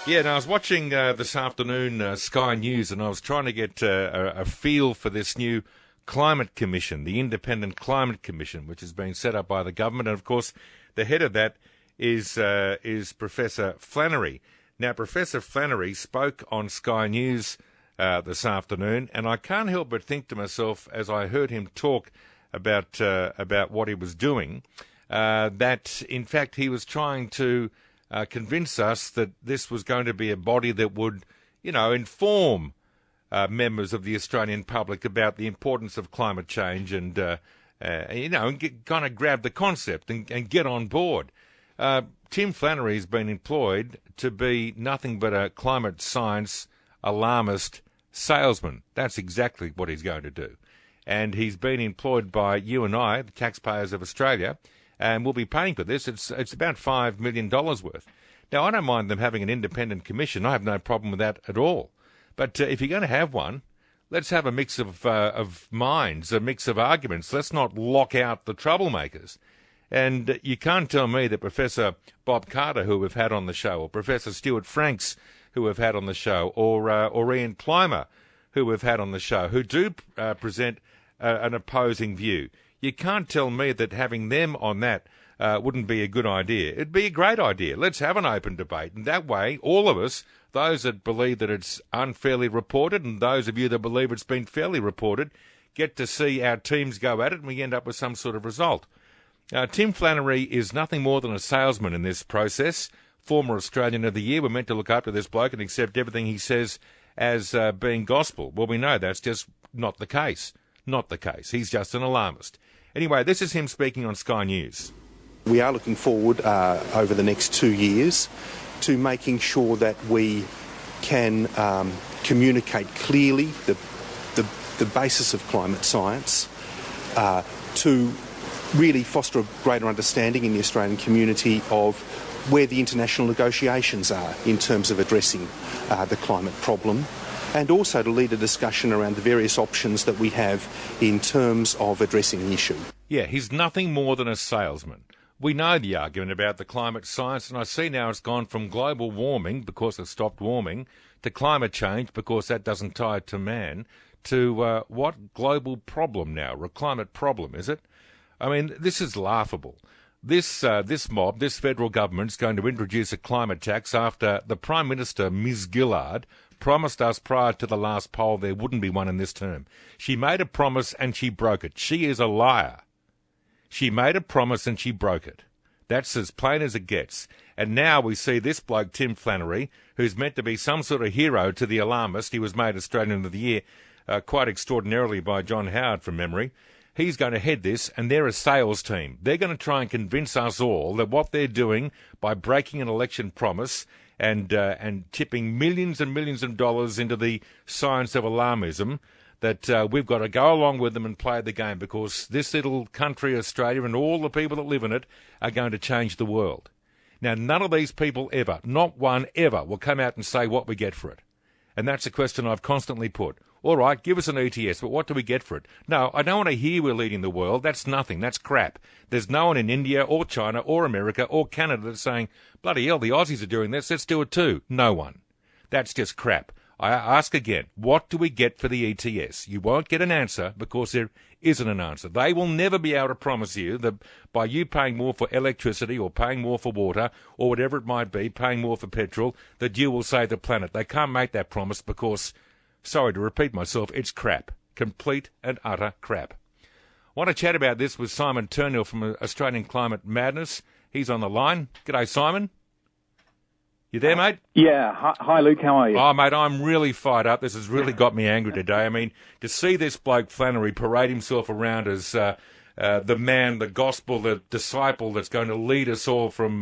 Yeah, and I was watching this afternoon Sky News, and I was trying to get a feel for this new Climate Commission, the Independent Climate Commission, which has been set up by the government. And, of course, the head of that is Professor Flannery. Now, Professor Flannery spoke on Sky News this afternoon, and I can't help but think to myself, as I heard him talk about what he was doing, that, in fact, he was trying to convince us that this was going to be a body that would, inform members of the Australian public about the importance of climate change and kind of grab the concept and get on board. Tim Flannery has been employed to be nothing but a climate science alarmist salesman. That's exactly what he's going to do. And he's been employed by you and I, the taxpayers of Australia, and we'll be paying for this. It's about $5 million worth. Now, I don't mind them having an independent commission. I have no problem with that at all. But if you're going to have one, let's have a mix of minds, a mix of arguments. Let's not lock out the troublemakers. And you can't tell me that Professor Bob Carter, who we've had on the show, or Professor Stuart Franks, who we've had on the show, or Ian Plimer, who we've had on the show, who do present an opposing view. You can't tell me that having them on that wouldn't be a good idea. It'd be a great idea. Let's have an open debate. And that way, all of us, those that believe that it's unfairly reported and those of you that believe it's been fairly reported, get to see our teams go at it and we end up with some sort of result. Tim Flannery is nothing more than a salesman in this process. Former Australian of the Year. We're meant to look up to this bloke and accept everything he says as being gospel. Well, we know that's just not the case. Not the case. He's just an alarmist. Anyway, this is him speaking on Sky News. We are looking forward over the next 2 years to making sure that we can communicate clearly the basis of climate science, to really foster a greater understanding in the Australian community of where the international negotiations are in terms of addressing the climate problem, and also to lead a discussion around the various options that we have in terms of addressing the issue. Yeah, he's nothing more than a salesman. We know the argument about the climate science, and I see now it's gone from global warming, because it stopped warming, to climate change, because that doesn't tie it to man, to what global problem now? A climate problem, is it? I mean, this is laughable. This mob, this federal government, is going to introduce a climate tax after the Prime Minister, Ms Gillard, promised us prior to the last poll there wouldn't be one in this term. She made a promise and she broke it. She is a liar. She made a promise and she broke it. That's as plain as it gets. And now we see this bloke, Tim Flannery, who's meant to be some sort of hero to the alarmist. He was made Australian of the Year quite extraordinarily by John Howard from memory. He's going to head this, and they're a sales team. They're going to try and convince us all that what they're doing by breaking an election promise and tipping millions and millions of dollars into the science of alarmism, that we've got to go along with them and play the game, because this little country, Australia, and all the people that live in it are going to change the world. Now, none of these people ever, not one ever, will come out and say what we get for it. And that's a question I've constantly put. All right, give us an ETS, but what do we get for it? No, I don't want to hear we're leading the world. That's nothing. That's crap. There's no one in India or China or America or Canada that's saying, bloody hell, the Aussies are doing this, let's do it too. No one. That's just crap. I ask again, what do we get for the ETS? You won't get an answer because there isn't an answer. They will never be able to promise you that by you paying more for electricity or paying more for water or whatever it might be, paying more for petrol, that you will save the planet. They can't make that promise because, sorry to repeat myself, it's crap. Complete and utter crap. I want to chat about this with Simon Turnhill from Australian Climate Madness. He's on the line. G'day, Simon. You there, mate? Yeah. Hi, Luke. How are you? Oh, mate, I'm really fired up. This has really got me angry today. I mean, to see this bloke Flannery parade himself around as the man, the gospel, the disciple that's going to lead us all from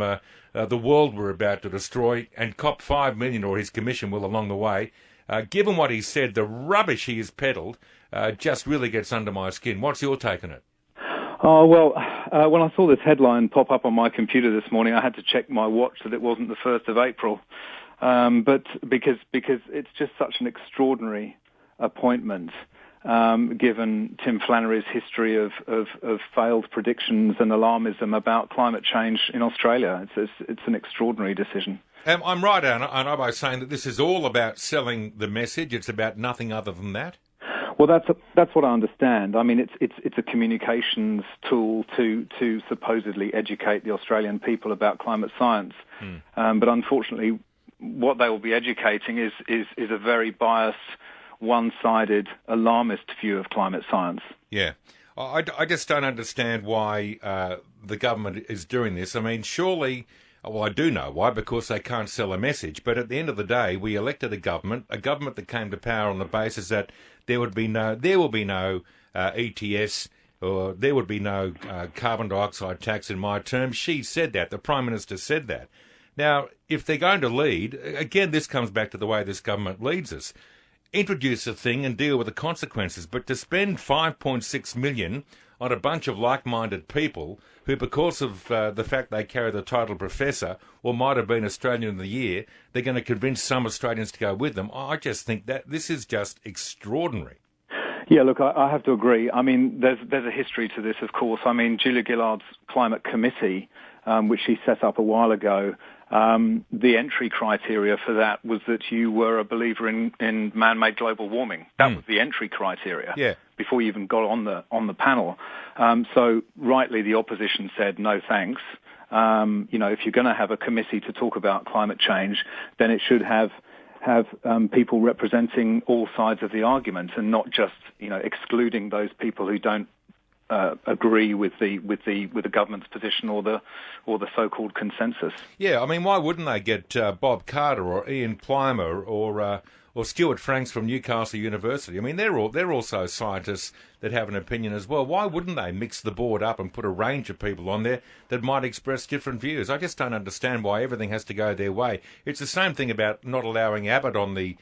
the world we're about to destroy, and cop $5 million, or his commission will, along the way. Given what he said, the rubbish he has peddled just really gets under my skin. What's your take on it? Oh, well, when I saw this headline pop up on my computer this morning, I had to check my watch that it wasn't the 1st of April. But because it's just such an extraordinary appointment. given Tim Flannery's history of failed predictions and alarmism about climate change in Australia. It's an extraordinary decision. I'm right, aren't I, by saying that this is all about selling the message? It's about nothing other than that? Well, that's what I understand. I mean, it's a communications tool to supposedly educate the Australian people about climate science. But unfortunately, what they will be educating is a very biased, one-sided, alarmist view of climate science. Yeah. I just don't understand why the government is doing this. I mean, surely, well, I do know why, because they can't sell a message. But at the end of the day, we elected a government that came to power on the basis that there will be no ETS, or there would be no carbon dioxide tax in my term. She said that. The Prime Minister said that. Now, if they're going to lead, again, this comes back to the way this government leads us. Introduce a thing and deal with the consequences. But to spend $5.6 million on a bunch of like-minded people who, because of the fact they carry the title professor or might have been Australian of the Year, they're going to convince some Australians to go with them, I just think that this is just extraordinary. Yeah, look, I have to agree. I mean, there's a history to this, of course. I mean, Julia Gillard's climate committee, which she set up a while ago, the entry criteria for that was that you were a believer in man-made global warming. That was the entry criteria before you even got on the panel. So rightly, the opposition said no thanks. If you're going to have a committee to talk about climate change, then it should have people representing all sides of the argument and not just excluding those people who don't agree with the government's position or the so-called consensus. Yeah, I mean, why wouldn't they get Bob Carter or Ian Plimer or Stuart Franks from Newcastle University? I mean, they're also scientists that have an opinion as well. Why wouldn't they mix the board up and put a range of people on there that might express different views? I just don't understand why everything has to go their way. It's the same thing about not allowing Abbott on the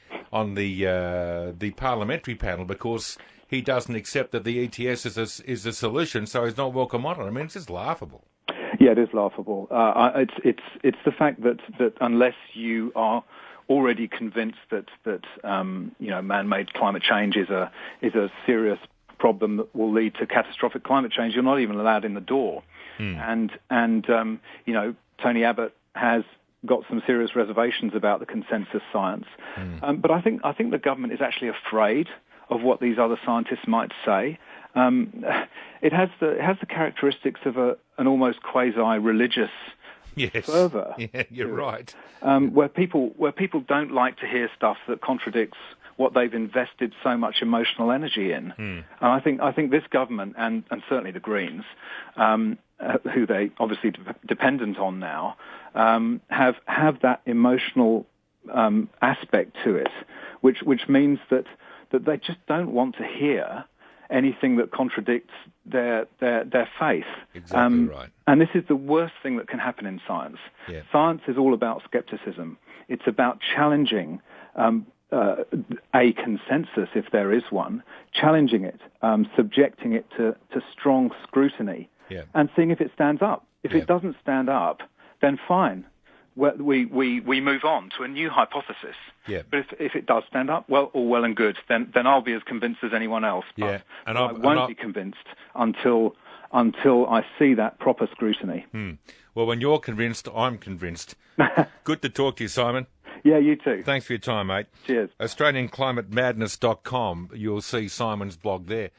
parliamentary panel because he doesn't accept that the ETS is a solution, so he's not welcome on it. I mean, it's just laughable. Yeah, it is laughable. It's the fact that unless you are already convinced that man-made climate change is a serious problem that will lead to catastrophic climate change, you're not even allowed in the door. And Tony Abbott has got some serious reservations about the consensus science. But I think the government is actually afraid of what these other scientists might say. It has the characteristics of an almost quasi-religious fervour. Yeah, you're right. Where people don't like to hear stuff that contradicts what they've invested so much emotional energy in. And I think this government and certainly the Greens, who they obviously dependent on now, have that emotional aspect to it, which means that they just don't want to hear anything that contradicts their faith. Exactly right. And this is the worst thing that can happen in science. Yeah. Science is all about skepticism. It's about challenging a consensus, if there is one, challenging it, subjecting it to strong scrutiny, and seeing if it stands up. If it doesn't stand up, then fine. We move on to a new hypothesis. Yeah. But if it does stand up, all well and good. Then I'll be as convinced as anyone else. But I won't be convinced until I see that proper scrutiny. Well, when you're convinced, I'm convinced. Good to talk to you, Simon. Yeah, you too. Thanks for your time, mate. Cheers. AustralianClimateMadness.com. You'll see Simon's blog there.